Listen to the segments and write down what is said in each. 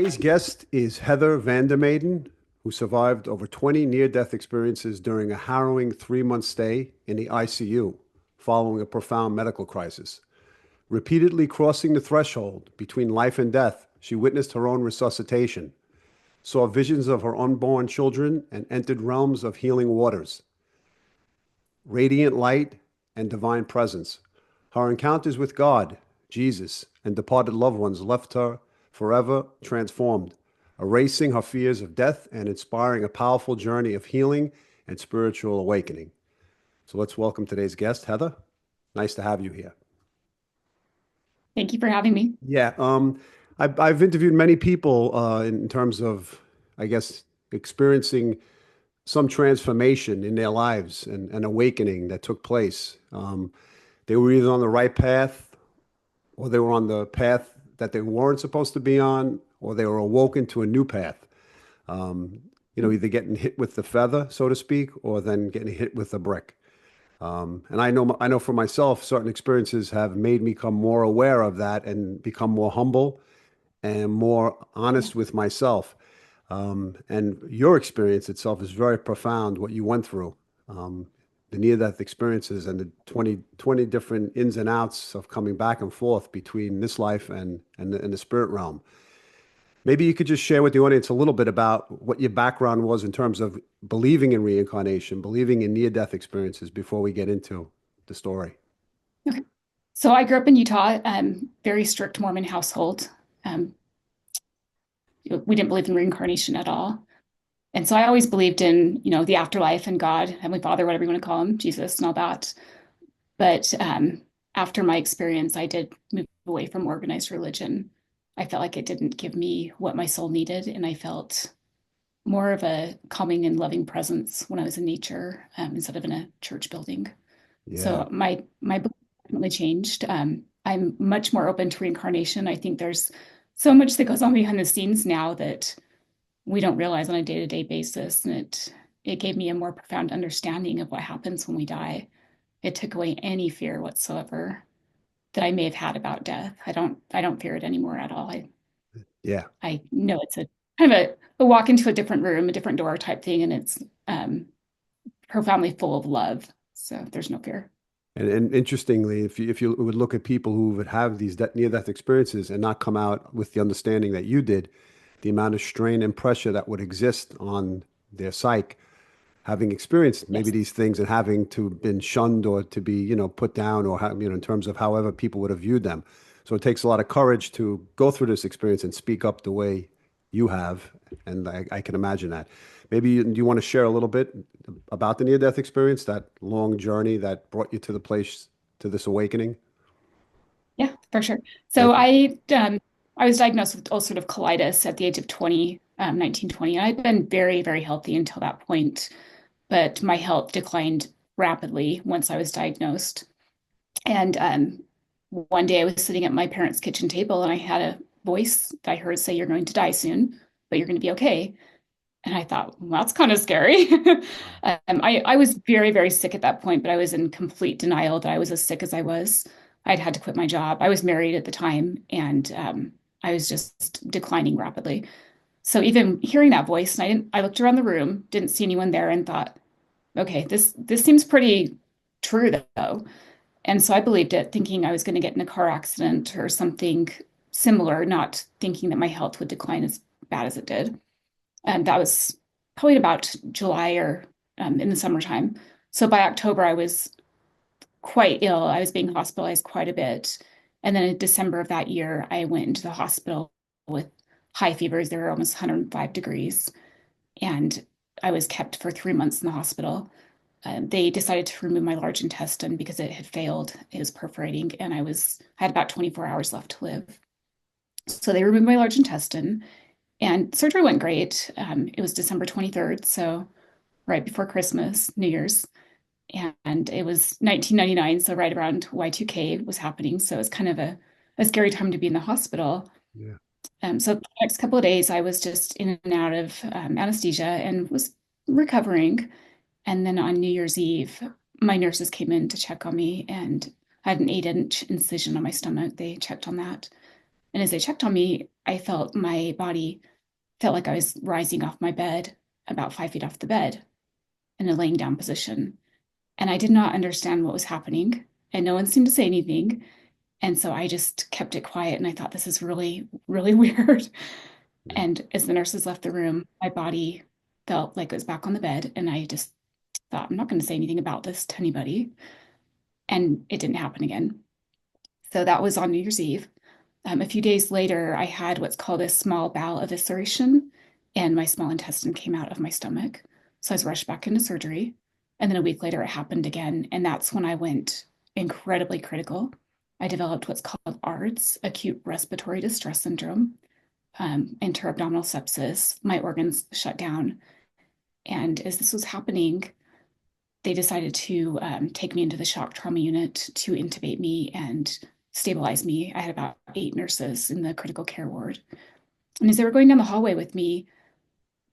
Today's guest is Heather Vandermeyden, who survived over 20 near-death experiences during a harrowing 3-month stay in the ICU following a profound medical crisis. Repeatedly crossing the threshold between life and death, she witnessed her own resuscitation, saw visions of her unborn children, and entered realms of healing waters, radiant light, and divine presence. Her encounters with God, Jesus, and departed loved ones left her forever transformed, erasing her fears of death and inspiring a powerful journey of healing and spiritual awakening. So let's welcome today's guest, Heather. Nice to have you here. Thank you for having me. Yeah, I've interviewed many people in terms of, I guess, experiencing some transformation in their lives and awakening that took place. They were either on the right path or they were on the path that they weren't supposed to be on, or they were awoken to a new path. Either getting hit with the feather, so to speak, or then getting hit with a brick. And I know for myself, certain experiences have made me become more aware of that and become more humble and more honest with myself. And your experience itself is very profound, what you went through. The near-death experiences and the 20 different ins and outs of coming back and forth between this life and the spirit realm. Maybe you could just share with the audience a little bit about what your background was in terms of believing in reincarnation, believing in near-death experiences before we get into the story. Okay. So I grew up in Utah, very strict Mormon household. We didn't believe in reincarnation at all. And so I always believed in, the afterlife and God, Heavenly Father, whatever you want to call him, Jesus and all that. But after my experience, I did move away from organized religion. I felt like it didn't give me what my soul needed, and I felt more of a calming and loving presence when I was in nature instead of in a church building. Yeah. So my belief definitely changed. I'm much more open to reincarnation. I think there's so much that goes on behind the scenes now that we don't realize on a day-to-day basis. And it gave me a more profound understanding of what happens when we die. It took away any fear whatsoever that I may have had about death. I don't fear it anymore at all. Yeah. I know it's a kind of a walk into a different room, a different door type thing, and it's profoundly full of love. So there's no fear. And interestingly, if you would look at people who would have these near-death experiences and not come out with the understanding that you did, the amount of strain and pressure that would exist on their psyche, having experienced maybe Yes. these things and having to been shunned or to be, put down or, in terms of however people would have viewed them. So it takes a lot of courage to go through this experience and speak up the way you have. And I can imagine that. Maybe you want to share a little bit about the near-death experience, that long journey that brought you to the place, to this awakening? Yeah, for sure. So Thank you. I was diagnosed with ulcerative colitis at the age of 20, 1920. I'd been very, very healthy until that point, but my health declined rapidly once I was diagnosed. And one day I was sitting at my parents' kitchen table and I had a voice that I heard say, "You're going to die soon, but you're going to be okay." And I thought, well, that's kind of scary. I was very, very sick at that point, but I was in complete denial that I was as sick as I was. I'd had to quit my job. I was married at the time, and I was just declining rapidly. So even hearing that voice, and I looked around the room, didn't see anyone there, and thought, okay, this seems pretty true though. And so I believed it, thinking I was going to get in a car accident or something similar, not thinking that my health would decline as bad as it did. And that was probably about July or in the summertime. So by October, I was quite ill. I was being hospitalized quite a bit. And then in December of that year, I went into the hospital with high fevers. They were almost 105 degrees. And I was kept for 3 months in the hospital. They decided to remove my large intestine because it had failed. It was perforating, and I had about 24 hours left to live. So they removed my large intestine, and surgery went great. It was December 23rd, so right before Christmas, New Year's, and it was 1999, so right around Y2K was happening. So it was kind of a scary time to be in the hospital. Yeah. So the next couple of days, I was just in and out of anesthesia and was recovering. And then on New Year's Eve, my nurses came in to check on me, and I had an 8-inch incision on my stomach. They checked on that. And as they checked on me, I felt my body felt like I was rising off my bed, about 5 feet off the bed in a laying down position. And I did not understand what was happening, and no one seemed to say anything. And so I just kept it quiet. And I thought, this is really, really weird. Yeah. And as the nurses left the room, my body felt like it was back on the bed. And I just thought, I'm not going to say anything about this to anybody. And it didn't happen again. So that was on New Year's Eve. A few days later, I had what's called a small bowel evisceration, and my small intestine came out of my stomach. So I was rushed back into surgery. And then a week later, it happened again. And that's when I went incredibly critical. I developed what's called ARDS, acute respiratory distress syndrome, interabdominal sepsis. My organs shut down. And as this was happening, they decided to take me into the shock trauma unit to intubate me and stabilize me. I had about 8 nurses in the critical care ward. And as they were going down the hallway with me,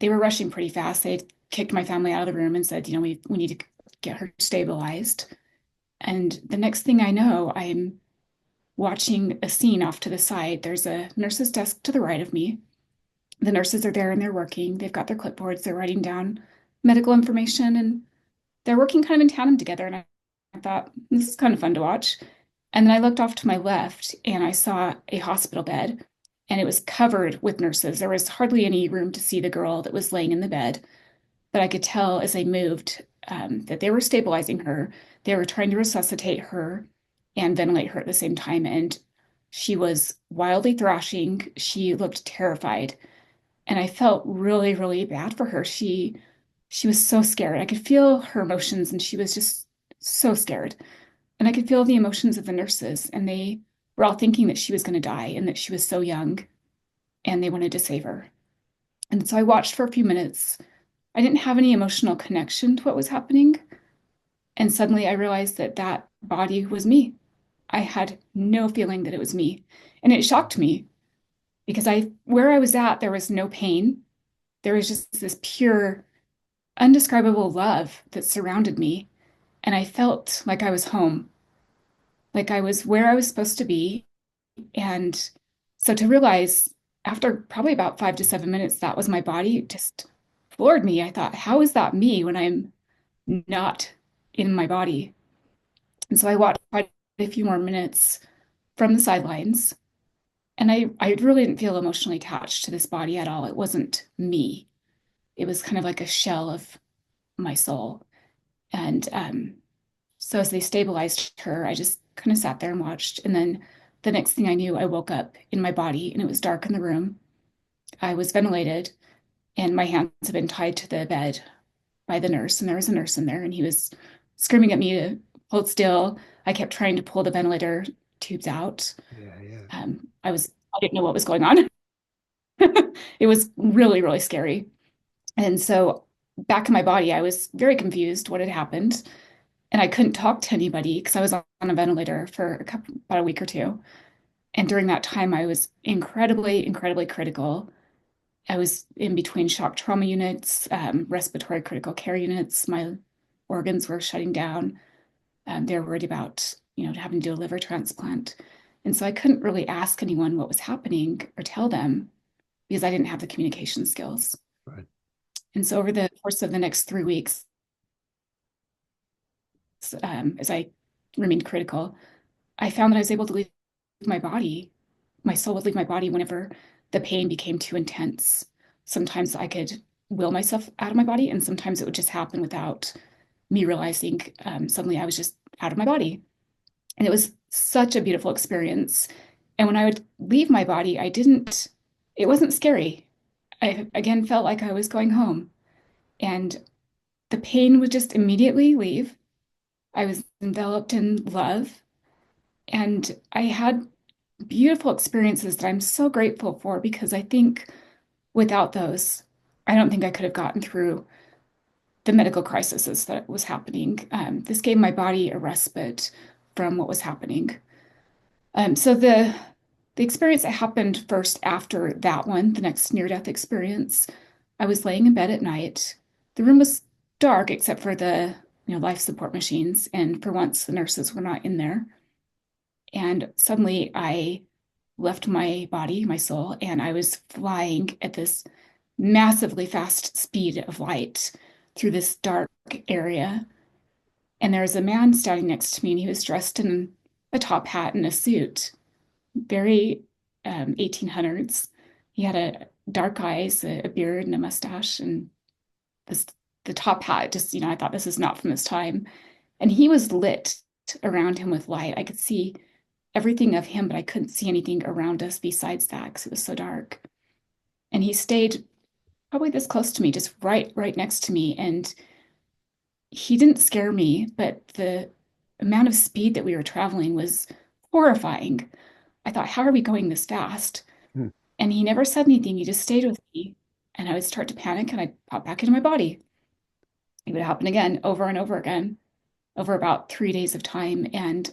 they were rushing pretty fast. They had kicked my family out of the room and said, we need to get her stabilized. And the next thing I know, I'm watching a scene off to the side. There's a nurse's desk to the right of me. The nurses are there and they're working. They've got their clipboards, they're writing down medical information, and they're working kind of in tandem together. And I thought, this is kind of fun to watch. And then I looked off to my left and I saw a hospital bed, and it was covered with nurses. There was hardly any room to see the girl that was laying in the bed, but I could tell as they moved that they were stabilizing her. They were trying to resuscitate her and ventilate her at the same time. And she was wildly thrashing. She looked terrified. And I felt really, really bad for her. She was so scared. I could feel her emotions, and she was just so scared. And I could feel the emotions of the nurses, and they were all thinking that she was going to die and that she was so young, and they wanted to save her. And so I watched for a few minutes. I didn't have any emotional connection to what was happening. And suddenly I realized that that body was me. I had no feeling that it was me. And it shocked me because where I was at, there was no pain. There was just this pure, undescribable love that surrounded me. And I felt like I was home, like I was where I was supposed to be. And so to realize after probably about 5 to 7 minutes, that was my body just floored me. I thought, how is that me when I'm not in my body? And so I watched quite a few more minutes from the sidelines. And I really didn't feel emotionally attached to this body at all. It wasn't me. It was kind of like a shell of my soul. And so as they stabilized her, I just kind of sat there and watched. And then the next thing I knew, I woke up in my body and it was dark in the room. I was ventilated and my hands had been tied to the bed by the nurse. And there was a nurse in there and he was screaming at me to hold still. I kept trying to pull the ventilator tubes out. Yeah, yeah. I didn't know what was going on. It was really, really scary. And so back in my body, I was very confused what had happened. And I couldn't talk to anybody because I was on a ventilator for about a week or two. And during that time, I was incredibly, incredibly critical. I was in between shock trauma units, respiratory critical care units. My organs were shutting down. They were worried about, having to do a liver transplant. And so I couldn't really ask anyone what was happening or tell them because I didn't have the communication skills. Right. And so over the course of the next 3 weeks, as I remained critical, I found that I was able to leave my body. My soul would leave my body whenever the pain became too intense. Sometimes I could will myself out of my body, and sometimes it would just happen without me realizing. Suddenly I was just out of my body. And it was such a beautiful experience. And when I would leave my body, it wasn't scary. I again felt like I was going home. And the pain would just immediately leave. I was enveloped in love. And I had beautiful experiences that I'm so grateful for because I think without those, I don't think I could have gotten through the medical crisis that was happening. This gave my body a respite from what was happening. So the experience that happened first after that one, the next near-death experience, I was laying in bed at night. The room was dark except for the life support machines, and for once the nurses were not in there. And suddenly I left my body, my soul, and I was flying at this massively fast speed of light through this dark area. And there was a man standing next to me, and he was dressed in a top hat and a suit, very 1800s. He had a dark eyes, a beard, and a mustache, and this the top hat. Just I thought this is not from this time. And he was lit around him with light. I could see everything of him, but I couldn't see anything around us besides that because it was so dark. And he stayed probably this close to me, just right next to me. And he didn't scare me, but the amount of speed that we were traveling was horrifying. I thought, how are we going this fast? Hmm. And he never said anything. He just stayed with me. And I would start to panic and I'd pop back into my body. It would happen again, over and over again, over about 3 days of time. And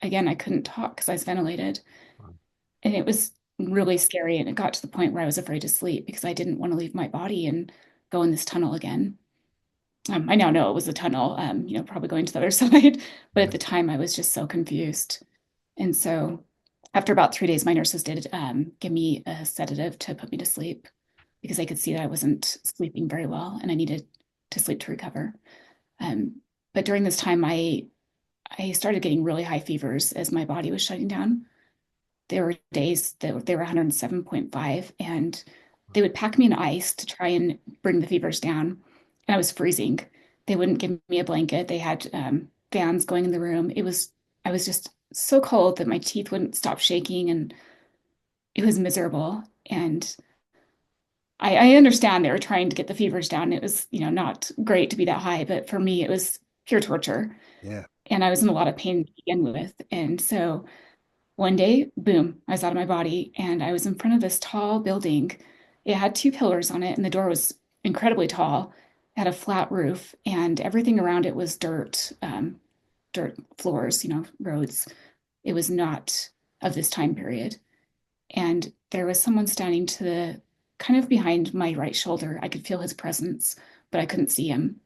again, I couldn't talk because I was ventilated. And it was really scary. And it got to the point where I was afraid to sleep because I didn't want to leave my body and go in this tunnel again. I now know it was a tunnel, probably going to the other side. But Yeah. at the time, I was just so confused. And so after about 3 days, my nurses did give me a sedative to put me to sleep because they could see that I wasn't sleeping very well and I needed to sleep to recover. Um, but during this time, I started getting really high fevers as my body was shutting down. There were days that they were 107.5, and they would pack me in ice to try and bring the fevers down. And I was freezing. They wouldn't give me a blanket. They had fans going in the room. I was just so cold that my teeth wouldn't stop shaking, and it was miserable. And I understand they were trying to get the fevers down. It was, not great to be that high, but for me, it was pure torture. Yeah. And I was in a lot of pain to begin with. And so one day, boom, I was out of my body and I was in front of this tall building. It had two pillars on it, and the door was incredibly tall. It had a flat roof, and everything around it was dirt floors, roads. It was not of this time period. And there was someone standing to the kind of behind my right shoulder. I could feel his presence, but I couldn't see him.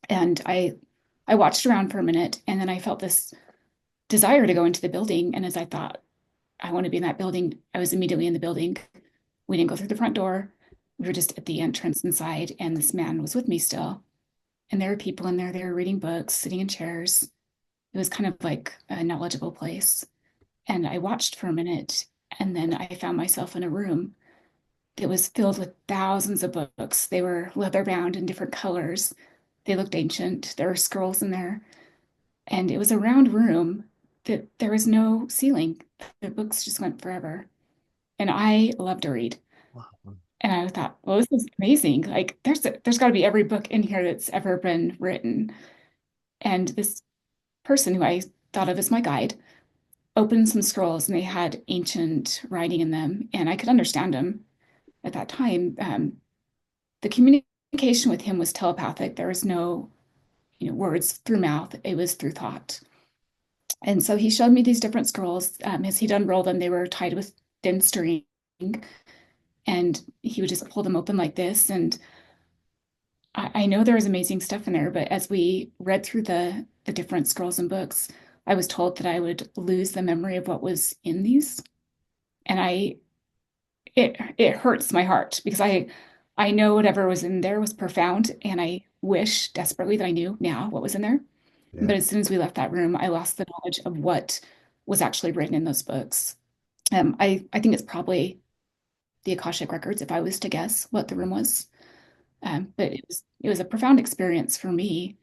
And I watched around for a minute, and then I felt this desire to go into the building. And as I thought, I want to be in that building, I was immediately in the building. We didn't go through the front door. We were just at the entrance inside, and this man was with me still. And there were people in there. They were reading books, sitting in chairs. It was kind of like a knowledgeable place. And I watched for a minute, and then I found myself in a room that was filled with thousands of books. They were leather bound in different colors. They looked ancient. There were scrolls in there. And it was a round room that there was no ceiling. The books just went forever. And I love to read. Wow. And I thought, well, this is amazing. Like there's got to be every book in here that's ever been written. And this person who I thought of as my guide opened some scrolls, and they had ancient writing in them, and I could understand them at that time. The communication with him was telepathic. There was no, words through mouth. It was through thought. And so he showed me these different scrolls. As he'd unroll them, they were tied with thin string, and he would just pull them open like this. And I know there was amazing stuff in there, but as we read through the different scrolls and books, I was told that I would lose the memory of what was in these. And it hurts my heart because I know whatever was in there was profound, and I wish desperately that I knew now what was in there. Yeah. But as soon as we left that room, I lost the knowledge of what was actually written in those books. I think it's probably the Akashic records, if I was to guess what the room was. But it was a profound experience for me.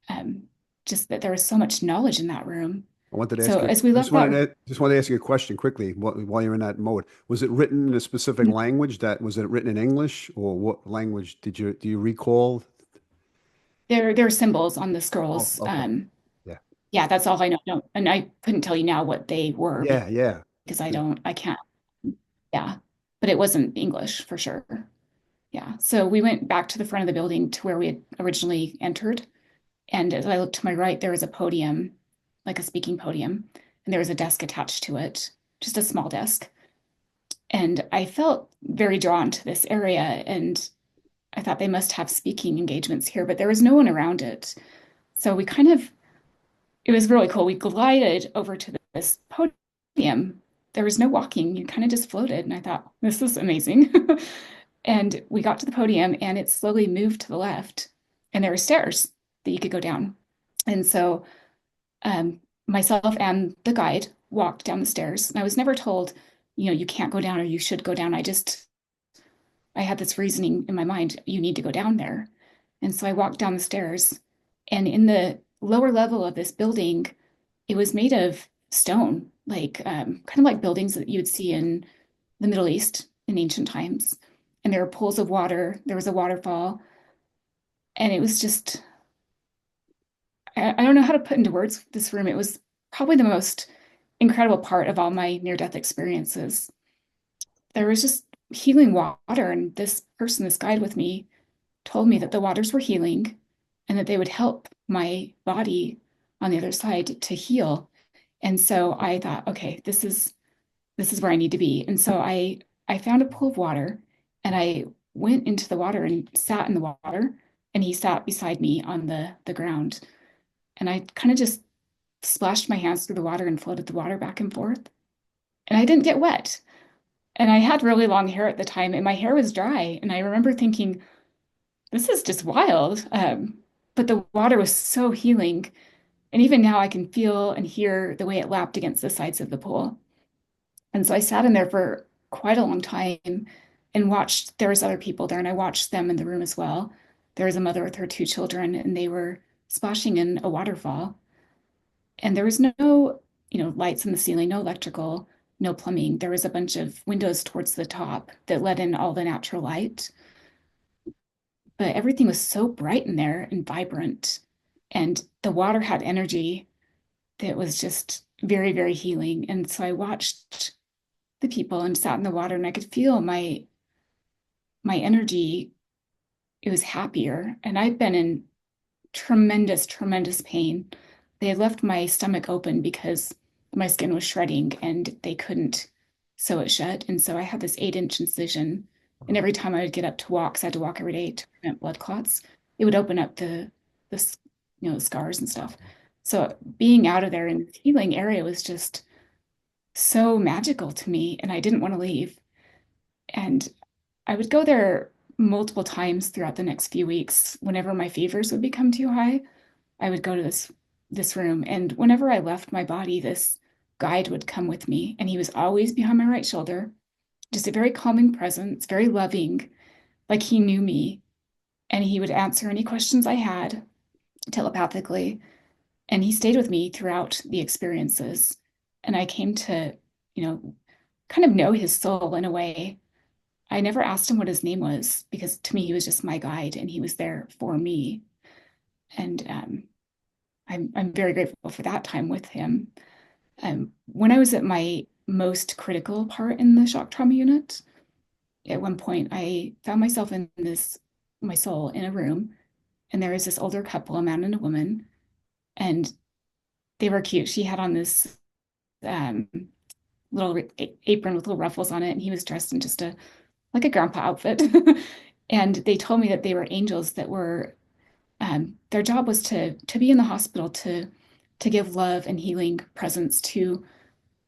Um, just that there was so much knowledge in that room. I wanted to So ask you, as we left that, just wanted to ask you a question quickly while you're in that mode. Was it written in a specific language was it written in English, or what language do you recall? there are symbols on the Oh, scrolls. okay. Yeah. Yeah, that's all I know. No, and I couldn't tell you now what they were Yeah. Yeah. because I can't. Yeah, but it wasn't English for sure. Yeah. So we went back to the front of the building to where we had originally entered. And as I looked to my right, there was a podium, like a speaking podium, and there was a desk attached to it, just a small desk. And I felt very drawn to this area, and I thought they must have speaking engagements here, but there was no one around it. So it was really cool. We glided over to this podium, there was no walking. You kind of just floated. And I thought, this is amazing. And we got to the podium and it slowly moved to the left. And there were stairs that you could go down. And so myself and the guide walked down the stairs. And I was never told, you can't go down or you should go down. I had this reasoning in my mind, you need to go down there. And so I walked down the stairs. And in the lower level of this building, it was made of stone, like kind of like buildings that you'd see in the Middle East in ancient times. And there were pools of water, there was a waterfall. And it was just, I don't know how to put into words this room. It was probably the most incredible part of all my near-death experiences. There was just healing water, and this person, this guide with me, told me that the waters were healing and that they would help my body on the other side to heal. And so I thought, okay, this is where I need to be. And so I found a pool of water and I went into the water and sat in the water, and he sat beside me on the ground. And I kind of just splashed my hands through the water and floated the water back and forth. And I didn't get wet. And I had really long hair at the time, and my hair was dry. And I remember thinking, this is just wild. But the water was so healing. And even now I can feel and hear the way it lapped against the sides of the pool. And so I sat in there for quite a long time and watched, there was other people there, and I watched them in the room as well. There was a mother with her two children, and they were splashing in a waterfall. And there was no, lights in the ceiling, no electrical, no plumbing. There was a bunch of windows towards the top that let in all the natural light. But everything was so bright in there and vibrant. And the water had energy that was just very, very healing. And so I watched the people and sat in the water, and I could feel my energy. It was happier. And I've been in tremendous, tremendous pain. They had left my stomach open because my skin was shredding and they couldn't sew it shut. And so I had this 8-inch incision. And every time I would get up to walk, 'cause I had to walk every day to prevent blood clots, it would open up the the scars and stuff. So being out of there in the healing area was just so magical to me, and I didn't want to leave. And I would go there multiple times throughout the next few weeks. Whenever my fevers would become too high, I would go to this room. And whenever I left my body, this guide would come with me, and he was always behind my right shoulder, just a very calming presence, very loving, like he knew me. And he would answer any questions I had telepathically. And he stayed with me throughout the experiences. And I came to, kind of know his soul in a way. I never asked him what his name was because to me, he was just my guide and he was there for me. And I'm very grateful for that time with him. When I was at my most critical part in the shock trauma unit, at one point I found myself in my soul in a room, and there was this older couple, a man and a woman, and they were cute. She had on this um, little apron with little ruffles on it, and he was dressed in just like a grandpa outfit. And they told me that they were angels that were their job was to be in the hospital to give love and healing presence to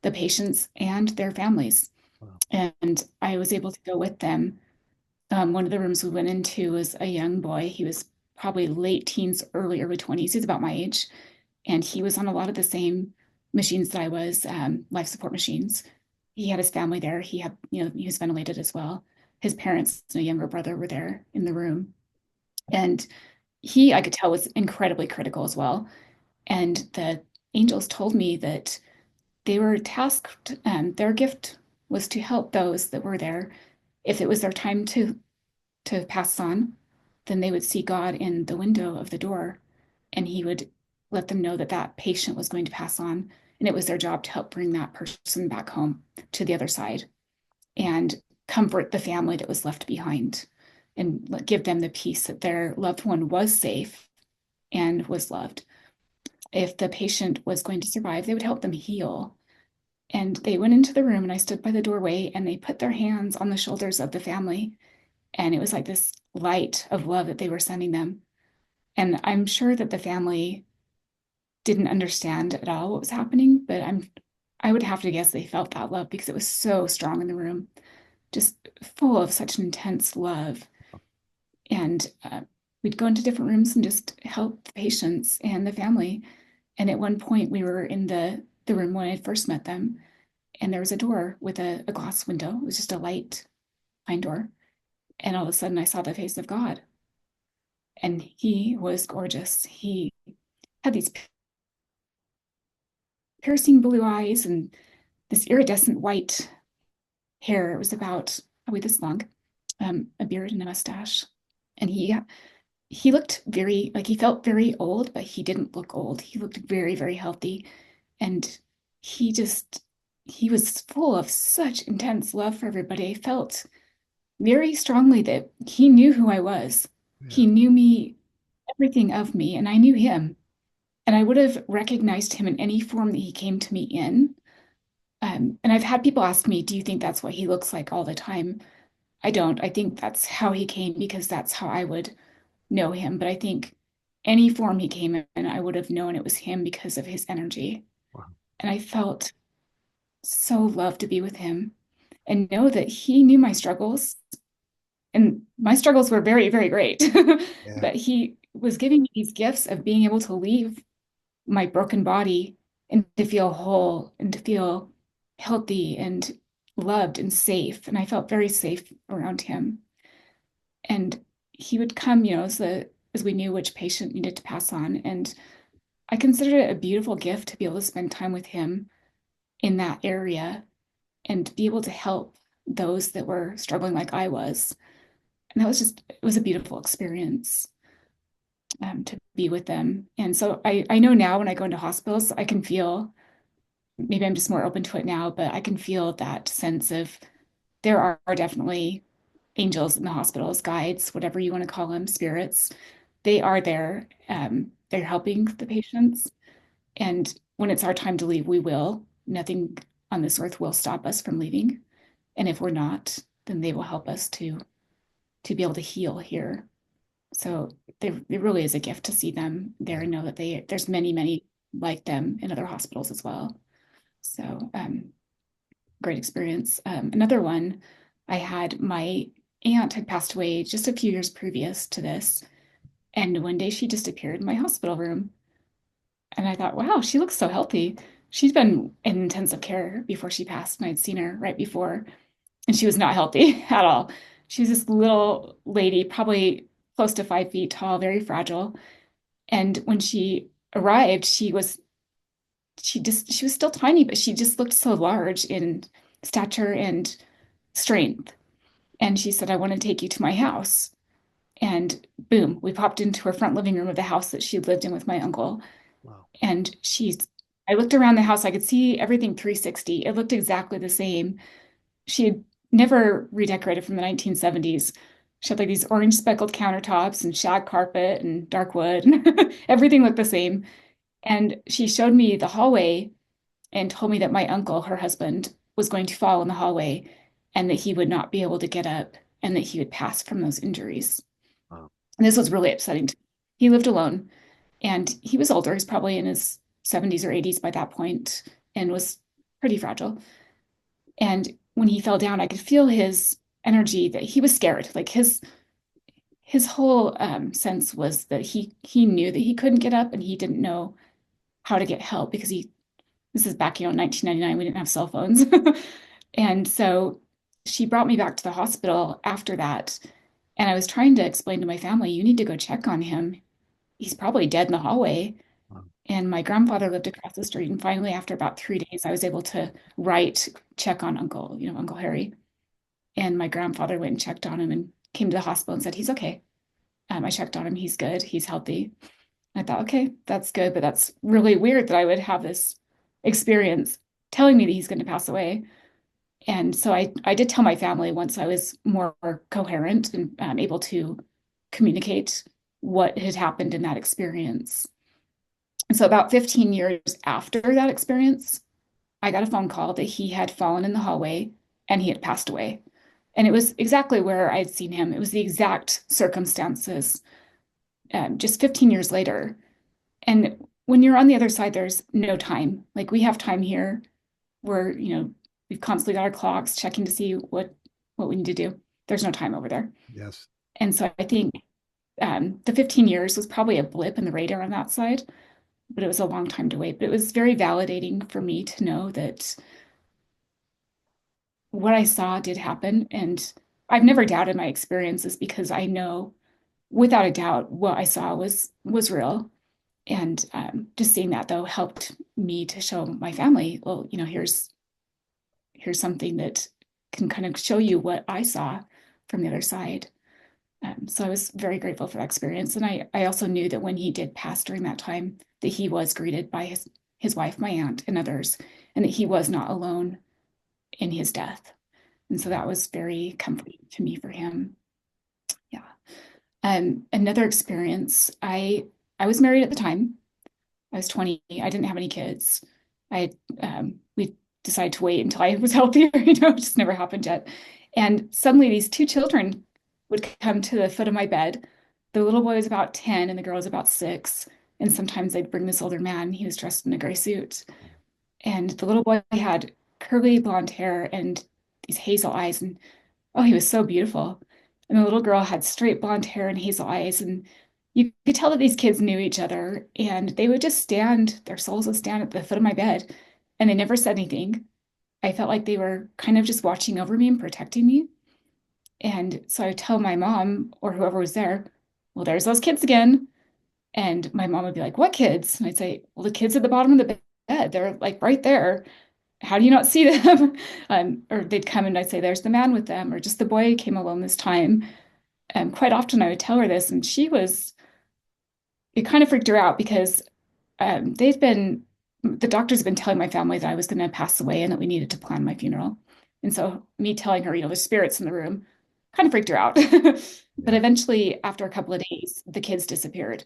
the patients and their families. Wow. And I was able to go with them. One of the rooms we went into was a young boy. He was probably late teens, early 20s. He's about my age. And he was on a lot of the same machines that I was, life support machines. He had his family there. He had, he was ventilated as well. His parents and a younger brother were there in the room. And I could tell, was incredibly critical as well. And the angels told me that they were tasked, their gift was to help those that were there. If it was their time to pass on, then they would see God in the window of the door, and he would let them know that that patient was going to pass on. And it was their job to help bring that person back home to the other side and comfort the family that was left behind and give them the peace that their loved one was safe and was loved. If the patient was going to survive, they would help them heal. And they went into the room, and I stood by the doorway, and they put their hands on the shoulders of the family. And it was like this light of love that they were sending them. And I'm sure that the family didn't understand at all what was happening, but I would have to guess they felt that love because it was so strong in the room, just full of such intense love. And we'd go into different rooms and just help the patients and the family. And at one point, we were in the room when I first met them, and there was a door with a glass window. It was just a light pine door. And all of a sudden, I saw the face of God, and he was gorgeous. He had these piercing blue eyes and this iridescent white hair. It was about probably this long, a beard and a mustache. And he looked very like he felt very old, but he didn't look old. He looked very, very healthy. And he just he was full of such intense love for everybody. I felt very strongly that he knew who I was. Yeah. He knew me, everything of me, and I knew him. And I would have recognized him in any form that he came to me in. And I've had people ask me, do you think that's what he looks like all the time? I don't. I think that's how he came because that's how I would know him. But I think any form he came in, I would have known it was him because of his energy. Wow. And I felt so loved to be with him and know that he knew my struggles. And my struggles were very, very great. Yeah. But he was giving me these gifts of being able to leave my broken body and to feel whole and to feel healthy and loved and safe. And I felt very safe around him. And he would come, as we knew which patient needed to pass on. And I considered it a beautiful gift to be able to spend time with him in that area and be able to help those that were struggling like I was. And it was a beautiful experience to be with them. And so I know now when I go into hospitals, I can feel, maybe I'm just more open to it now, but I can feel that sense of there are definitely angels in the hospitals, guides, whatever you want to call them, spirits. They are there. They're helping the patients. And when it's our time to leave, we will. Nothing on this earth will stop us from leaving. And if we're not, then they will help us to be able to heal here. So it really is a gift to see them there Yeah. and know that there's many, many like them in other hospitals as well. So great experience. Another one, I had my aunt had passed away just a few years previous to this. And one day she just appeared in my hospital room. And I thought, wow, she looks so healthy. She's been in intensive care before she passed, and I'd seen her right before, and she was not healthy at all. She was this little lady, probably close to 5 feet tall, very fragile. And when she arrived, she was still tiny, but she just looked so large in stature and strength. And she said, I want to take you to my house. And boom, we popped into her front living room of the house that she lived in with my uncle. Wow. And I looked around the house, I could see everything 360. It looked exactly the same. She had never redecorated from the 1970s. She had like these orange speckled countertops and shag carpet and dark wood. Everything looked the same. And she showed me the hallway and told me that my uncle, her husband, was going to fall in the hallway and that he would not be able to get up and that he would pass from those injuries. Wow. And this was really upsetting to me. He lived alone and he was older. He's probably in his 70s or 80s by that point and was pretty fragile. And when he fell down, I could feel his energy that he was scared. Like his whole sense was that he knew that he couldn't get up and he didn't know how to get help because this is back, in 1999, we didn't have cell phones. And so she brought me back to the hospital after that. And I was trying to explain to my family, you need to go check on him. He's probably dead in the hallway. Wow. And my grandfather lived across the street. And finally, after about 3 days, I was able to write, check on Uncle Harry. And my grandfather went and checked on him and came to the hospital and said, he's okay. I checked on him. He's good. He's healthy. I thought, okay, that's good. But that's really weird that I would have this experience telling me that he's going to pass away. And so I did tell my family once I was more coherent and able to communicate what had happened in that experience. And so about 15 years after that experience, I got a phone call that he had fallen in the hallway and he had passed away. And it was exactly where I'd seen him. It was the exact circumstances, just 15 years later. And when you're on the other side, there's no time. Like we have time here, we've constantly got our clocks checking to see what we need to do. There's no time over there. Yes. And so I think the 15 years was probably a blip in the radar on that side, but it was a long time to wait. But it was very validating for me to know that what I saw did happen. And I've never doubted my experiences because I know without a doubt what I saw was real. And just seeing that though helped me to show my family, well, here's something that can kind of show you what I saw from the other side. So I was very grateful for that experience. And I also knew that when he did pass during that time, that he was greeted by his wife, my aunt, and others, and that he was not alone in his death. And so that was very comforting to me for him. Yeah. Another experience, I was married at the time. I was 20. I didn't have any kids. We decided to wait until I was healthier, it just never happened yet. And suddenly these two children would come to the foot of my bed. The little boy was about 10 and the girl was about 6. And sometimes they'd bring this older man. He was dressed in a gray suit. And the little boy had curly blonde hair and these hazel eyes. And oh, he was so beautiful. And the little girl had straight blonde hair and hazel eyes. And you could tell that these kids knew each other. And they would just stand, their souls would stand at the foot of my bed. And they never said anything. I felt like they were kind of just watching over me and protecting me. And so I would tell my mom or whoever was there, well, there's those kids again. And my mom would be like, what kids? And I'd say, well, the kids at the bottom of the bed, they're like right there. How do you not see them? Or they'd come and I'd say, there's the man with them, or just the boy came alone this time. And quite often I would tell her this, and it kind of freaked her out because the doctors have been telling my family that I was going to pass away and that we needed to plan my funeral. And so me telling her, there's spirits in the room kind of freaked her out. But Yeah. eventually, after a couple of days, the kids disappeared.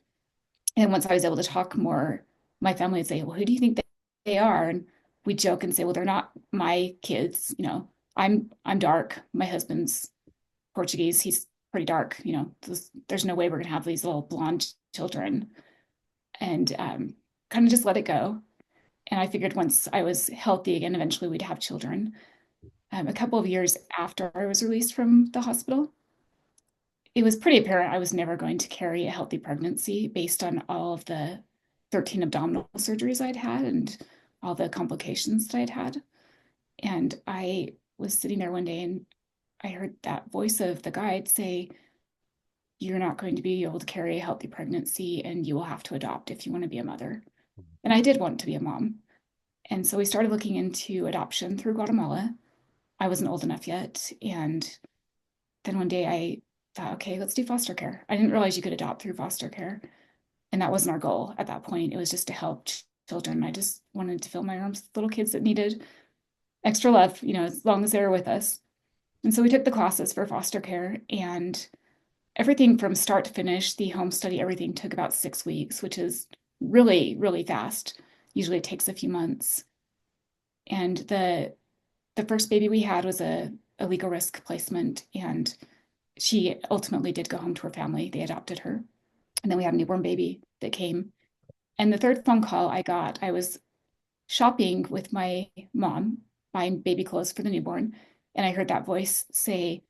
And once I was able to talk more, my family would say, well, who do you think they are? And we joke and say, well, they're not my kids. I'm dark. My husband's Portuguese. He's pretty dark. There's no way we're going to have these little blonde children. And kind of just let it go. And I figured once I was healthy again, eventually we'd have children. A couple of years after I was released from the hospital, it was pretty apparent I was never going to carry a healthy pregnancy based on all of the 13 abdominal surgeries I'd had and all the complications that I'd had. And I was sitting there one day and I heard that voice of the guide say, you're not going to be able to carry a healthy pregnancy and you will have to adopt if you want to be a mother. And I did want to be a mom. And so we started looking into adoption through Guatemala. I wasn't old enough yet. And then one day I thought, okay, let's do foster care. I didn't realize you could adopt through foster care. And that wasn't our goal at that point. It was just to help children. I just wanted to fill my arms with little kids that needed extra love, as long as they were with us. And so we took the classes for foster care, and everything from start to finish, the home study, everything took about 6 weeks, which is really, really fast. Usually it takes a few months. And the first baby we had was a legal risk placement, and she ultimately did go home to her family. They adopted her. And then we had a newborn baby that came. And the third phone call I got, I was shopping with my mom, buying baby clothes for the newborn. And I heard that voice say,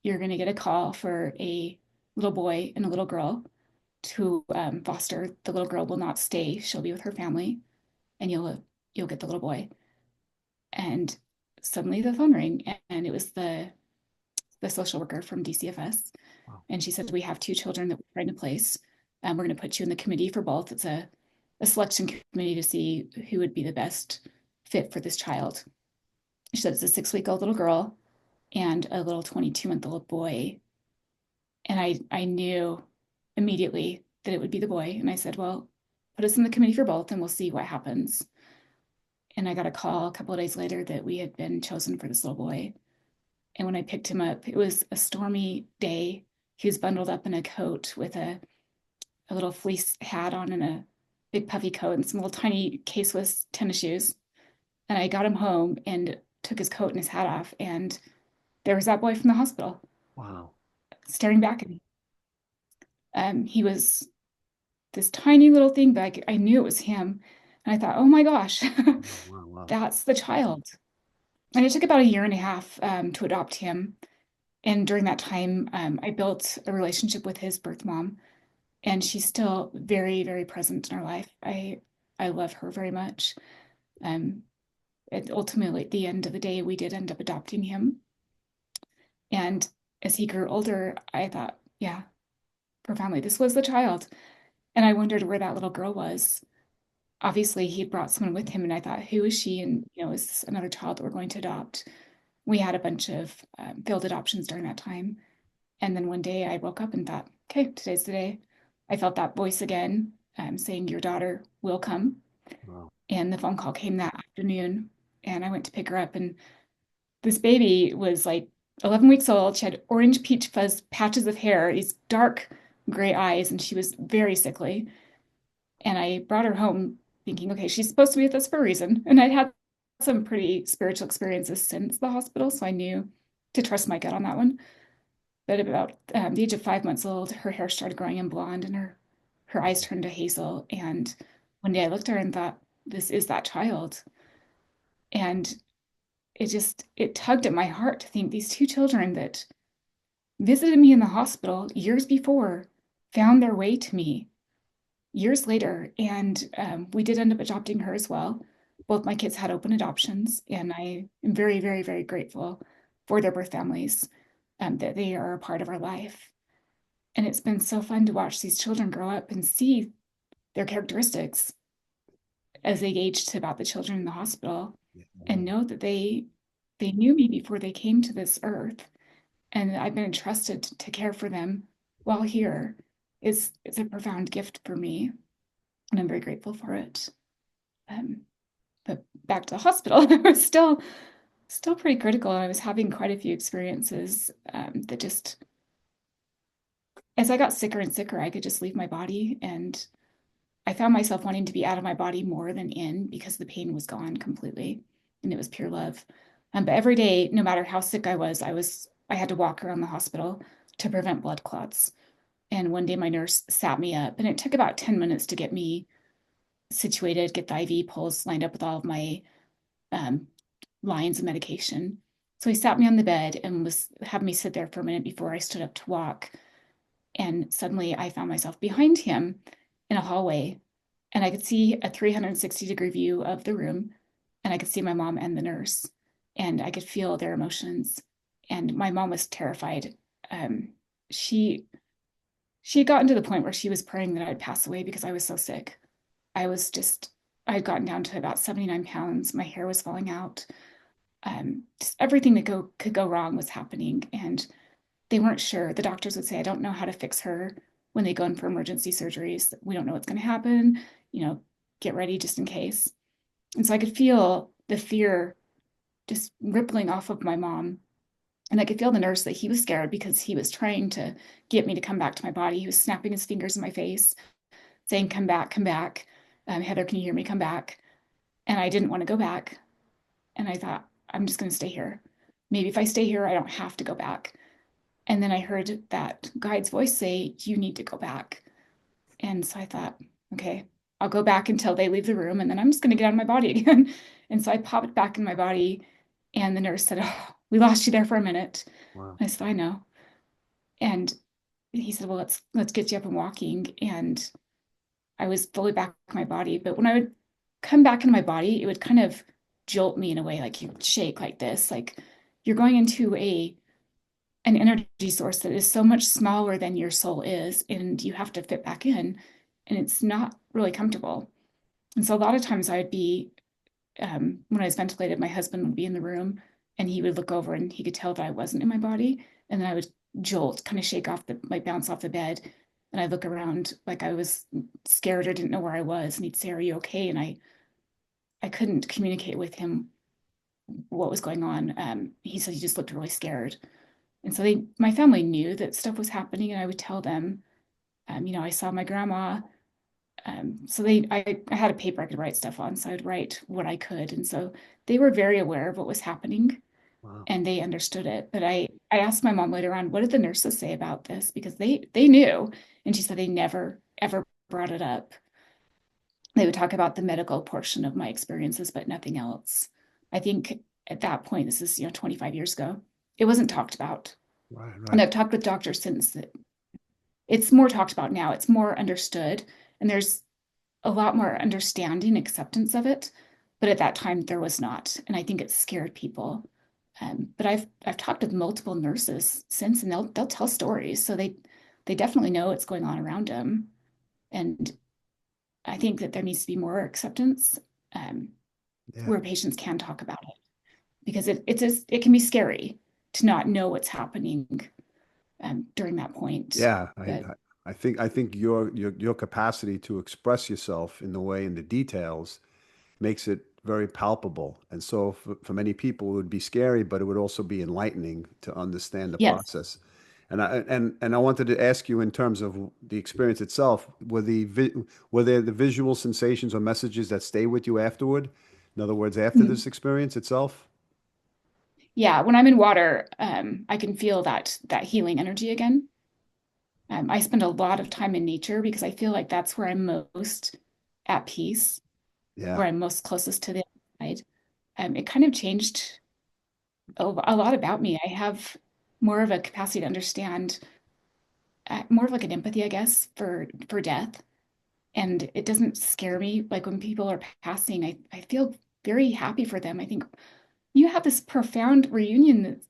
you're going to get a call for a little boy and a little girl to foster. The little girl will not stay. She'll be with her family, and you'll get the little boy. And suddenly the phone rang, and it was the social worker from DCFS. Wow. And she said, we have 2 children that we're trying to place. We're going to put you in the committee for both. It's a selection committee to see who would be the best fit for this child. She said, it's a 6-week-old little girl and a little 22-month-old boy. And I knew immediately that it would be the boy. And I said, well, put us in the committee for both and we'll see what happens. And I got a call a couple of days later that we had been chosen for this little boy. And when I picked him up, it was a stormy day. He was bundled up in a coat with a little fleece hat on and a big puffy coat and some little tiny K-Swiss tennis shoes. And I got him home and took his coat and his hat off. And there was that boy from the hospital Wow. staring back at me. He was this tiny little thing, but I knew it was him. And I thought, oh my gosh, Wow, wow, wow. that's the child. And it took about a year and a half to adopt him. And during that time, I built a relationship with his birth mom, and she's still very, very present in our life. I love her very much. Um, and ultimately, at the end of the day, we did end up adopting him. And as he grew older, I thought, yeah, profoundly, this was the child. And I wondered where that little girl was. Obviously, he brought someone with him, and I thought, who is she? And, is this another child that we're going to adopt? We had a bunch of failed adoptions during that time. And then one day I woke up and thought, okay, today's the day. I felt that voice again saying, your daughter will come. Wow. And the phone call came that afternoon. And I went to pick her up. And this baby was like 11 weeks old. She had orange peach fuzz patches of hair, these dark gray eyes, and she was very sickly. And I brought her home thinking, okay, she's supposed to be with us for a reason. And I'd had some pretty spiritual experiences since the hospital. So I knew to trust my gut on that one. But about the age of 5 months old, her hair started growing in blonde and her eyes turned to hazel. And one day I looked at her and thought, this is that child. And it tugged at my heart to think these two children that visited me in the hospital years before found their way to me years later. And we did end up adopting her as well. Both my kids had open adoptions, and I am very, very, very grateful for their birth families, that they are a part of our life. And it's been so fun to watch these children grow up and see their characteristics as they age to about the children in the hospital, and know that they knew me before they came to this earth, and I've been entrusted to care for them while here. It's a profound gift for me, and I'm very grateful for it. Um, but back to the hospital, I was still pretty critical. I was having quite a few experiences that just, as I got sicker and sicker, I could just leave my body, and I found myself wanting to be out of my body more than in because the pain was gone completely, and it was pure love. But every day, no matter how sick I had to walk around the hospital to prevent blood clots. And one day my nurse sat me up, and it took about 10 minutes to get me situated, get the IV pulse lined up with all of my um, lines of medication. So he sat me on the bed and was had me sit there for a minute before I stood up to walk. And suddenly I found myself behind him in a hallway, and I could see a 360-degree view of the room, and I could see my mom and the nurse, and I could feel their emotions. And my mom was terrified. Um, she she had gotten to the point where she was praying that I'd pass away because I was so sick. I was just I had gotten down to about 79 pounds. My hair was falling out. Just everything that could go wrong was happening, and they weren't sure. The doctors would say, I don't know how to fix her when they go in for emergency surgeries. We don't know what's going to happen. Get ready just in case. And so I could feel the fear just rippling off of my mom. And I could feel the nurse that he was scared because he was trying to get me to come back to my body. He was snapping his fingers in my face, saying, come back, come back. Heather, can you hear me? Come back. And I didn't want to go back. And I thought, I'm just going to stay here. Maybe if I stay here, I don't have to go back. And then I heard that guide's voice say, you need to go back. And so I thought, okay, I'll go back until they leave the room, and then I'm just going to get out of my body again. And so I popped back in my body, and the nurse said, oh, we lost you there for a minute. Wow. I said, I know. And he said, well, let's get you up and walking. And I was fully back in my body. But when I would come back in my body, it would kind of jolt me in a way, like you shake like this, like you're going into an energy source that is so much smaller than your soul is, and you have to fit back in, and it's not really comfortable. And so a lot of times I'd be, when I was ventilated, my husband would be in the room, and he would look over and he could tell that I wasn't in my body, and then I would jolt, kind of shake off like bounce off the bed, and I'd look around like I was scared or didn't know where I was, and he'd say, are you okay? And I couldn't communicate with him what was going on. He said he just looked really scared. And so my family knew that stuff was happening, and I would tell them, I saw my grandma. So I had a paper I could write stuff on, so I'd write what I could. And so they were very aware of what was happening, Wow. and they understood it. But I asked my mom later on, what did the nurses say about this? Because they knew. And she said they never, ever brought it up. They would talk about the medical portion of my experiences, but nothing else. I think at that point, this is, 25 years ago, it wasn't talked about. Right, And right. I've talked with doctors since that it's more talked about now. It's more understood, and there's a lot more understanding, acceptance of it. But at that time, there was not, and I think it scared people. But I've talked with multiple nurses since, and they'll tell stories, so they definitely know what's going on around them. And I think that there needs to be more acceptance, um, Yeah. where patients can talk about it, because it can be scary to not know what's happening, during that point. Yeah, But I think your capacity to express yourself in the way in the details makes it very palpable. And so for many people, it would be scary, but it would also be enlightening to understand the yes. process. And I wanted to ask you in terms of the experience itself, were there the visual sensations or messages that stay with you afterward? In other words, after Mhm. this experience itself? Yeah, when I'm in water, I can feel that healing energy again. I spend a lot of time in nature because I feel like that's where I'm most at peace, Yeah. where I'm most closest to the outside. It kind of changed a lot about me. I have more of a capacity to understand, more of like an empathy, I guess, for death. And it doesn't scare me. Like when people are passing, I feel very happy for them. I think you have this profound reunion that's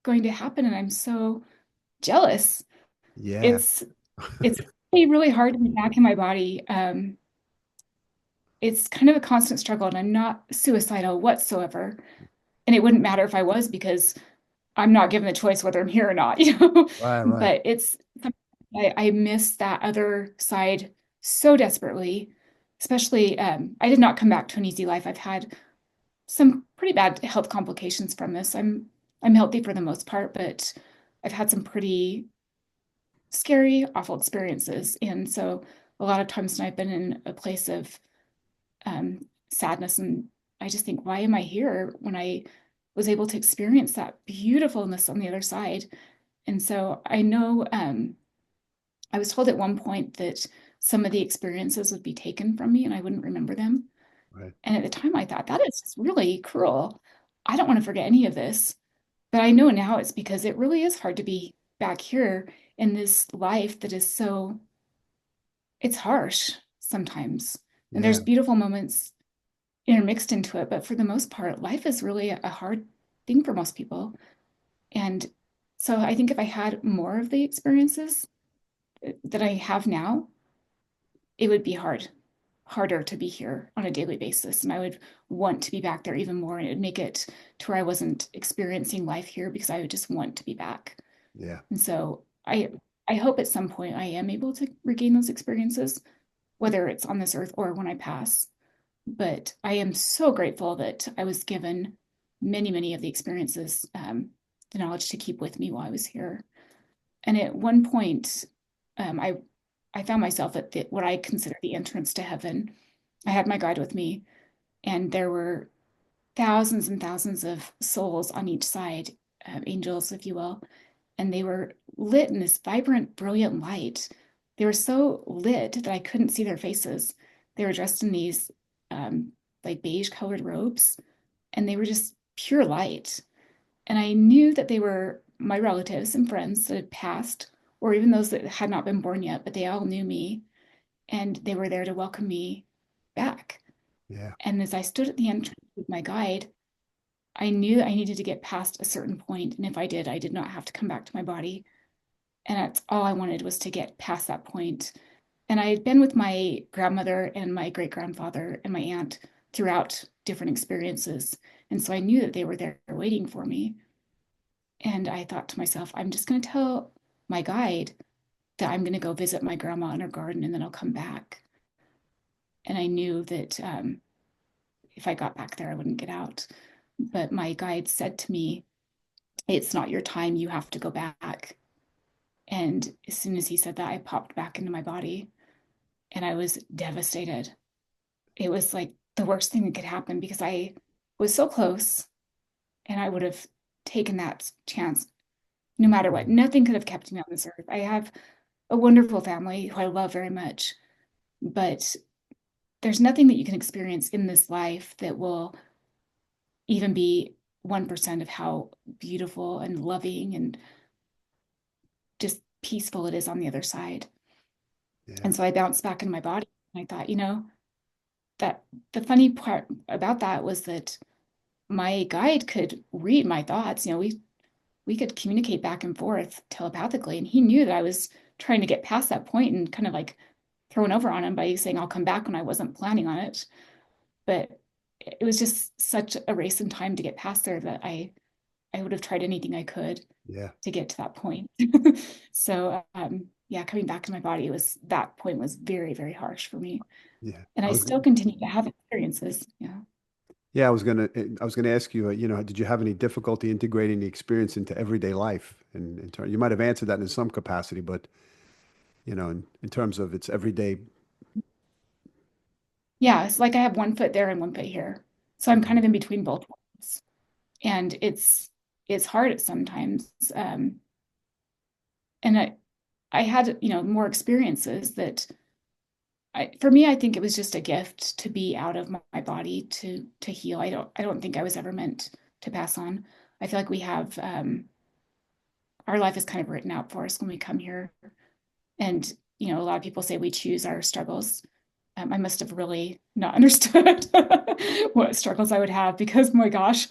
going to happen, and I'm so jealous. Yeah. It's really, really hard to be back in my body. It's kind of a constant struggle, and I'm not suicidal whatsoever. And it wouldn't matter if I was, because I'm not given the choice whether I'm here or not, Right, right. But I miss that other side so desperately. Especially, I did not come back to an easy life. I've had some pretty bad health complications from this. I'm healthy for the most part, but I've had some pretty scary, awful experiences. And so a lot of times when I've been in a place of, sadness, and I just think, why am I here when I was able to experience that beautifulness on the other side? And so I know, I was told at one point that some of the experiences would be taken from me and I wouldn't remember them. Right. And at the time I thought, that is just really cruel. I don't want to forget any of this. But I know now it's because it really is hard to be back here in this life that is so, it's harsh sometimes. And there's Yeah. beautiful moments intermixed into it, but for the most part, life is really a hard thing for most people. And so I think if I had more of the experiences that I have now, it would be harder to be here on a daily basis. And I would want to be back there even more. And it would make it to where I wasn't experiencing life here because I would just want to be back. Yeah. And so I hope at some point I am able to regain those experiences, whether it's on this earth or when I pass. But I am so grateful that I was given many, many of the experiences, the knowledge to keep with me while I was here. And at one point, I found myself at what I consider the entrance to heaven. I had my guide with me, and there were thousands and thousands of souls on each side, angels, if you will, and they were lit in this vibrant, brilliant light. They were so lit that I couldn't see their faces. They were dressed in these, like beige colored robes, and they were just pure light. And I knew that they were my relatives and friends that had passed, or even those that had not been born yet, but they all knew me, and they were there to welcome me back. Yeah. And as I stood at the entrance with my guide, I knew that I needed to get past a certain point, and if I did, I did not have to come back to my body. And that's all I wanted, was to get past that point. And I had been with my grandmother and my great grandfather and my aunt throughout different experiences. And so I knew that they were there waiting for me. And I thought to myself, I'm just going to tell my guide that I'm going to go visit my grandma in her garden and then I'll come back. And I knew that, if I got back there, I wouldn't get out. But my guide said to me, it's not your time, you have to go back. And as soon as he said that, I popped back into my body and I was devastated. It was like the worst thing that could happen because I was so close and I would have taken that chance no matter what. Nothing could have kept me on this earth. I have a wonderful family who I love very much, but there's nothing that you can experience in this life that will even be 1% of how beautiful and loving and just peaceful it is on the other side. Yeah. And so I bounced back in my body. And I thought, that the funny part about that was that my guide could read my thoughts. We could communicate back and forth telepathically, and he knew that I was trying to get past that point and kind of like thrown over on him by saying I'll come back when I wasn't planning on it. But it was just such a race in time to get past there that I would have tried anything I could Yeah. to get to that point. So yeah, coming back to my body was that point was very, very harsh for me. Yeah. And I still continue to have experiences. Yeah. Yeah, I was gonna ask you, did you have any difficulty integrating the experience into everyday life? And you might have answered that in some capacity, but in terms of its everyday. Yeah, it's like I have one foot there and one foot here. So I'm kind Mhm. of in between both worlds. And it's hard at sometimes. And I had, more experiences that for me, I think it was just a gift to be out of my body to heal. I don't think I was ever meant to pass on. I feel like we have our life is kind of written out for us when we come here. And, a lot of people say we choose our struggles. I must have really not understood what struggles I would have because my gosh,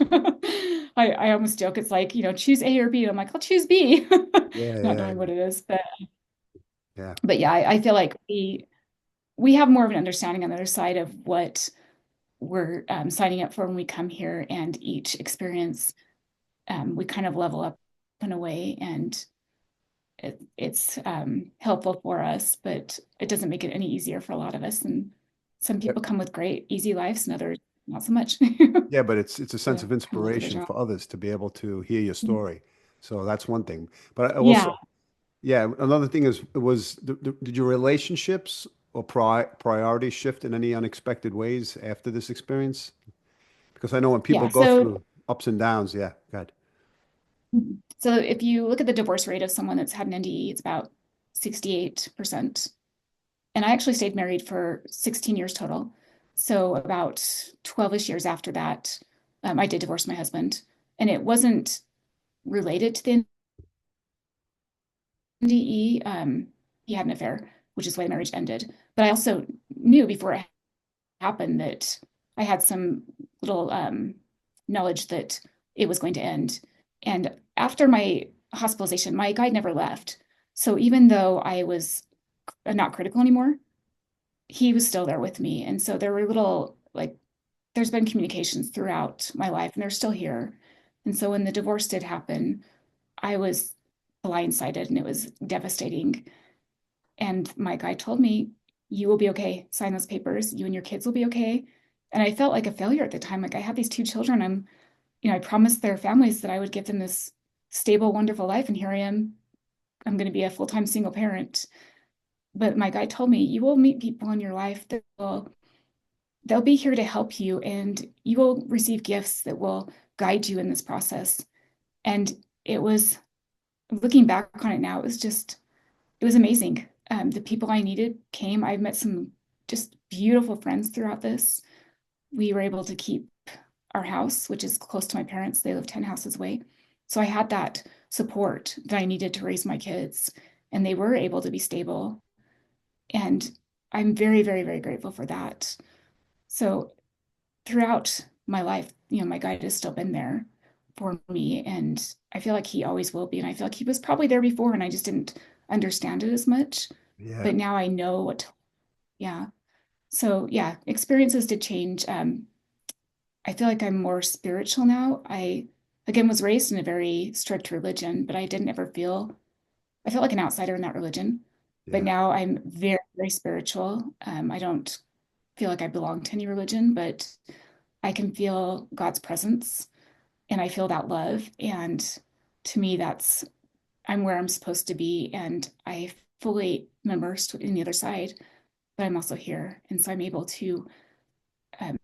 I almost joke it's like, choose A or B. And I'm like, I'll choose B, Yeah, not yeah, knowing what it is. But yeah, but yeah, I feel like we have more of an understanding on the other side of what we're signing up for when we come here, and each experience we kind of level up in a way, and it's helpful for us, but it doesn't make it any easier for a lot of us. And some yeah. people come with great, easy lives, and others not so much. Yeah, but it's a sense So of kind of luck of the inspiration draw. for others to be able to hear your story. So that's one thing. But I Yeah. also, yeah, another thing did your relationships or priorities shift in any unexpected ways after this experience? Because I know when people Yeah. go So, through ups and downs, yeah, God, so if you look at the divorce rate of someone that's had an NDE, it's about 68%. And I actually stayed married for 16 years total. So about 12-ish years after that, I did divorce my husband. And it wasn't related to the NDE. He had an affair, which is why the marriage ended. But I also knew before it happened that I had some little knowledge that it was going to end. And after my hospitalization, my guide never left. So even though I was not critical anymore, he was still there with me. And so there were little, like, there's been communications throughout my life, and they're still here. And so when the divorce did happen, I was blindsided and it was devastating. And my guy told me, you will be okay. Sign those papers. You and your kids will be okay. And I felt like a failure at the time. Like I had these two children. I promised their families that I would give them this stable, wonderful life. And here I am. I'm going to be a full-time single parent. But my guy told me, you will meet people in your life that they'll be here to help you, and you will receive gifts that will guide you in this process. And it was, looking back on it now, it was amazing. The people I needed came. I've met some just beautiful friends throughout this. We were able to keep our house, which is close to my parents. They live 10 houses away. So I had that support that I needed to raise my kids, and they were able to be stable. And I'm very, very, very grateful for that. So throughout my life, my guide has still been there for me. And I feel like he always will be. And I feel like he was probably there before and I just didn't understand it as much. yeah, But now I know yeah. So yeah, experiences did change. I feel like I'm more spiritual now. I again was raised in a very strict religion, but I didn't ever I felt like an outsider in that religion. But yeah, now I'm very, very spiritual. I don't feel like I belong to any religion, but I can feel God's presence and I feel that love. And to me, I'm where I'm supposed to be. And I fully am immersed in the other side, but I'm also here. And so I'm able to um,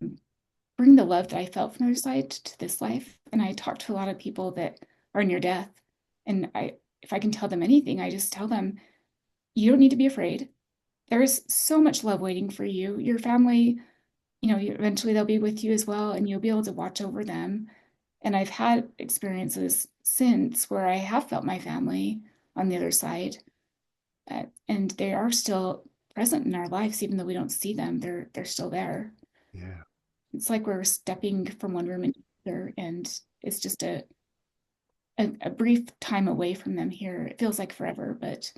bring the love that I felt from the other side to this life. And I talk to a lot of people that are near death. And if I can tell them anything, I just tell them, you don't need to be afraid. there is so much love waiting for you. Your family, eventually they'll be with you as well, and you'll be able to watch over them. And I've had experiences since where I have felt my family on the other side, and they are still present in our lives, even though we don't see them. They're still there. Yeah. It's like we're stepping from one room into another, and it's just a brief time away from them here. It feels like forever, but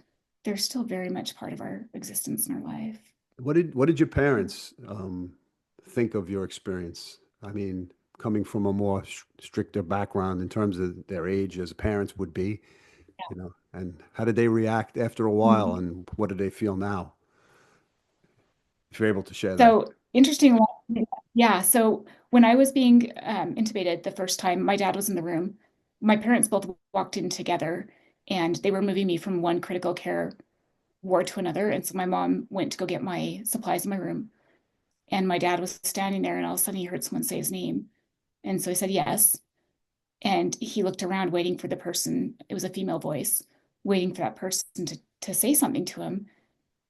they're still very much part of our existence in our life. What did your parents think of your experience? I mean, coming from a more stricter background in terms of their age as parents would be, and how did they react after a while, Mhm. and what do they feel now? If you're able to share that. So interesting. Yeah. So when I was being intubated the first time, my dad was in the room. My parents both walked in together, and they were moving me from one critical care ward to another. And so my mom went to go get my supplies in my room, and my dad was standing there, and all of a sudden he heard someone say his name. And so he said yes. And he looked around waiting for the person. It was a female voice, waiting for that person to say something to him.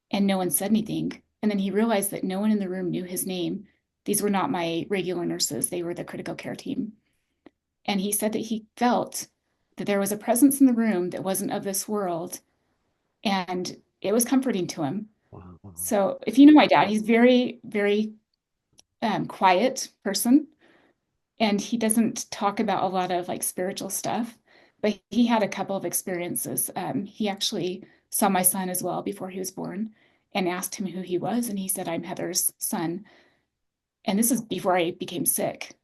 And no one said anything. And then he realized that no one in the room knew his name. These were not my regular nurses, they were the critical care team. And he said that he felt that there was a presence in the room that wasn't of this world. And it was comforting to him. Wow. Wow. So if you know my dad, he's very, very quiet person, and he doesn't talk about a lot of like spiritual stuff, but he had a couple of experiences. He actually saw my son as well before he was born and asked him who he was, and he said, "I'm Heather's son." And this is before I became sick.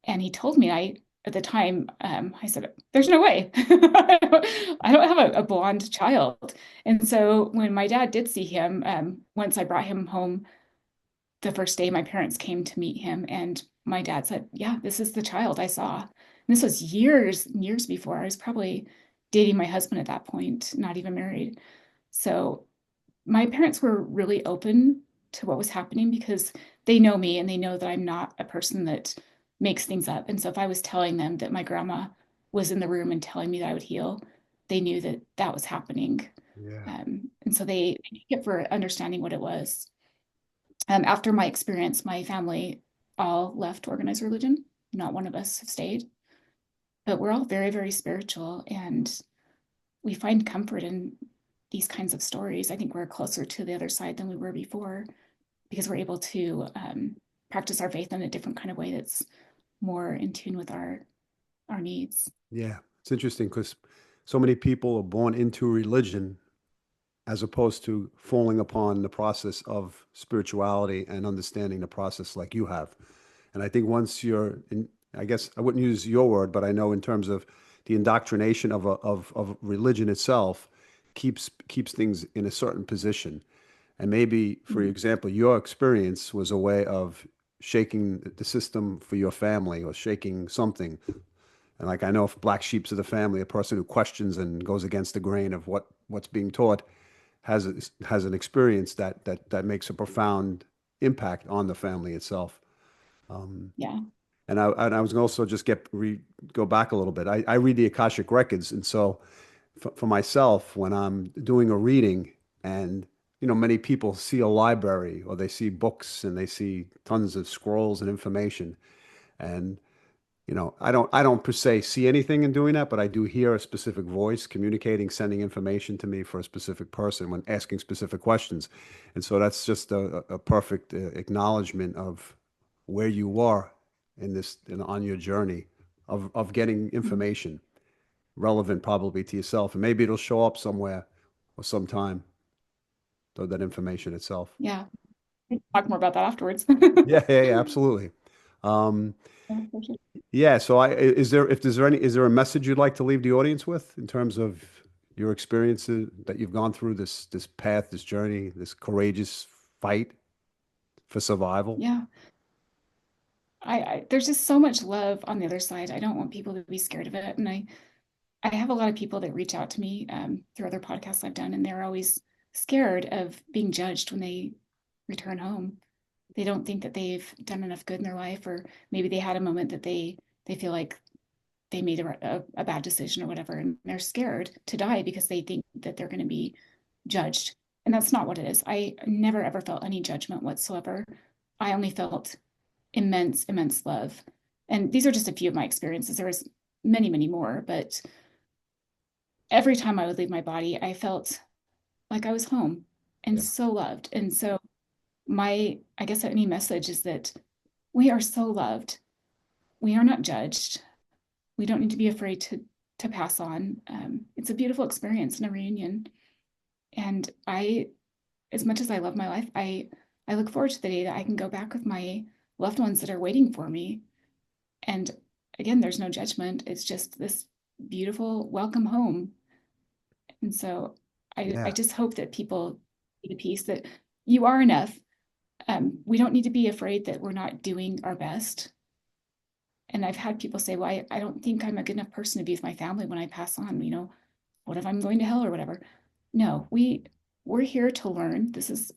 And he told me, I at the time, I said, "There's no way. I don't have a blonde child." And so when my dad did see him, once I brought him home the first day, my parents came to meet him, and my dad said, "Yeah, this is the child I saw." And this was years, years before. I was probably dating my husband at that point, not even married. So my parents were really open to what was happening because they know me and they know that I'm not a person that makes things up. And so if I was telling them that my grandma was in the room and telling me that I would heal, they knew that that was happening. Yeah. And so they took it for understanding what it was. After my experience, my family all left organized religion. Not one of us have stayed, but we're all very, very spiritual, and we find comfort in these kinds of stories. I think we're closer to the other side than we were before because we're able to practice our faith in a different kind of way that's more in tune with our needs. Yeah. It's interesting because so many people are born into religion as opposed to falling upon the process of spirituality and understanding the process like you have. And I think once you're in, I guess I wouldn't use your word, but I know in terms of the indoctrination of religion itself keeps things in a certain position. And maybe, for Mhm. example, your experience was a way of shaking the system for your family or shaking something. And like I know if black sheeps of the family, a person who questions and goes against the grain of what's being taught has an experience that makes a profound impact on the family itself. Um, Yeah. and I was also just go back a little bit. I read the Akashic records, and so for myself, when I'm doing a reading, and many people see a library or they see books and they see tons of scrolls and information, and I don't per se see anything in doing that, but I do hear a specific voice communicating, sending information to me for a specific person when asking specific questions. And so that's just a perfect acknowledgement of where you are on your journey of getting Mhm. information relevant probably to yourself. And maybe it'll show up somewhere or sometime, though that information itself. Yeah. We can talk more about that afterwards. Yeah, yeah, yeah, absolutely. Um, Yeah, for sure. Yeah, so is there a message you'd like to leave the audience with in terms of your experiences that you've gone through this path, this journey, this courageous fight for survival? Yeah. There's just so much love on the other side. I don't want people to be scared of it. And I have a lot of people that reach out to me through other podcasts I've done, and they're always scared of being judged when they return home. They don't think that they've done enough good in their life, or maybe they had a moment that they feel like they made a bad decision or whatever, and they're scared to die because they think that they're going to be judged. And that's not what it is. I never ever felt any judgment whatsoever. I only felt immense, immense love. And these are just a few of my experiences. There was many, many more, but every time I would leave my body, I felt like I was home and Yeah. so loved. And so I guess any message is that we are so loved. We are not judged. We don't need to be afraid to pass on. It's a beautiful experience in a reunion. And as much as I love my life, I look forward to the day that I can go back with my loved ones that are waiting for me. And again, there's no judgment. It's just this beautiful welcome home. And so I Yeah. just hope that people see the piece that you are enough. We don't need to be afraid that we're not doing our best. And I've had people say, well, I don't think I'm a good enough person to be with my family when I pass on, what if I'm going to hell or whatever? No, we're here to learn. This is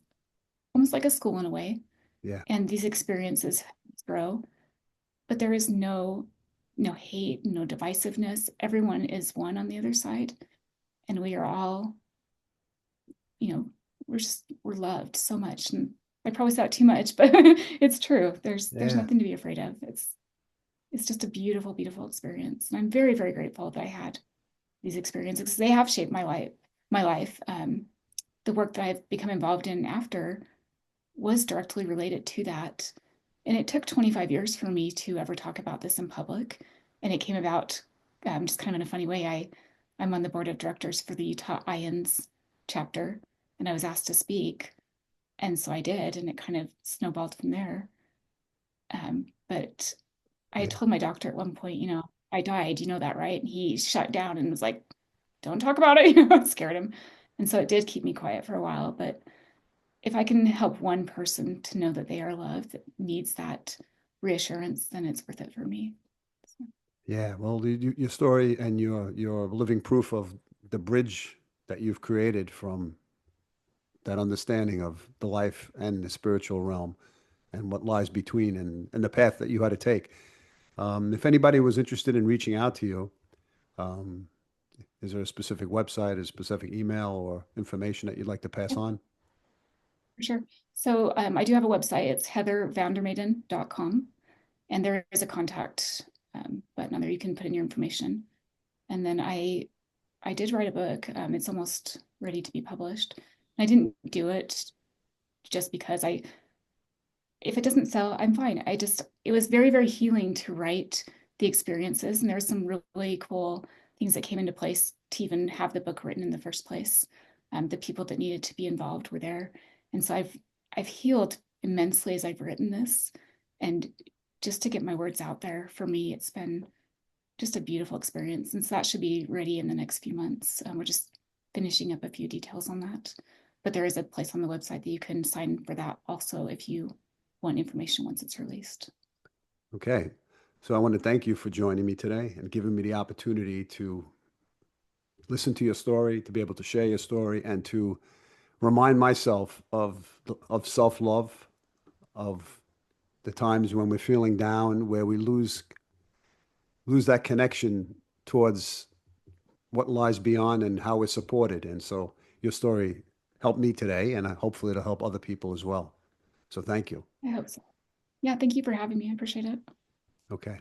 almost like a school in a way. Yeah. And these experiences grow, but there is no hate, no divisiveness. Everyone is one on the other side. And we are all, you know, we're loved so much. And I probably said it too much, but it's true. There's Yeah. nothing to be afraid of. It's just a beautiful, beautiful experience. And I'm very, very grateful that I had these experiences because they have shaped my life. The work that I've become involved in after was directly related to that. And it took 25 years for me to ever talk about this in public. And it came about just kind of in a funny way. I'm on the board of directors for the Utah IONS chapter, and I was asked to speak. And so I did, and it kind of snowballed from there. But I Yeah. told my doctor at one point, I died, you know that, right? And he shut down and was like, don't talk about it. It scared him. And so it did keep me quiet for a while. But if I can help one person to know that they are loved, that needs that reassurance, then it's worth it for me. So, Yeah. Well, your story and your living proof of the bridge that you've created from that understanding of the life and the spiritual realm and what lies between and the path that you had to take. If anybody was interested in reaching out to you, um, is there a specific website, a specific email, or information that you'd like to pass yeah, on? for sure. So I do have a website. It's heathervandermeyden.com. And there is a contact button on there. You can put in your information. And then I did write a book. It's almost ready to be published. I didn't do it just because if it doesn't sell, I'm fine. It was very, very healing to write the experiences. And there were some really cool things that came into place to even have the book written in the first place. The people that needed to be involved were there. And so I've healed immensely as I've written this. And just to get my words out there, for me, it's been just a beautiful experience. And so that should be ready in the next few months. We're just finishing up a few details on that. But there is a place on the website that you can sign for that also if you want information once it's released. Okay. So I want to thank you for joining me today and giving me the opportunity to listen to your story, to be able to share your story, and to remind myself of self-love, of the times when we're feeling down, where we lose that connection towards what lies beyond and how we're supported. And so your story helped me today, and hopefully it'll help other people as well. So thank you. I hope so. Yeah, thank you for having me. I appreciate it. Okay.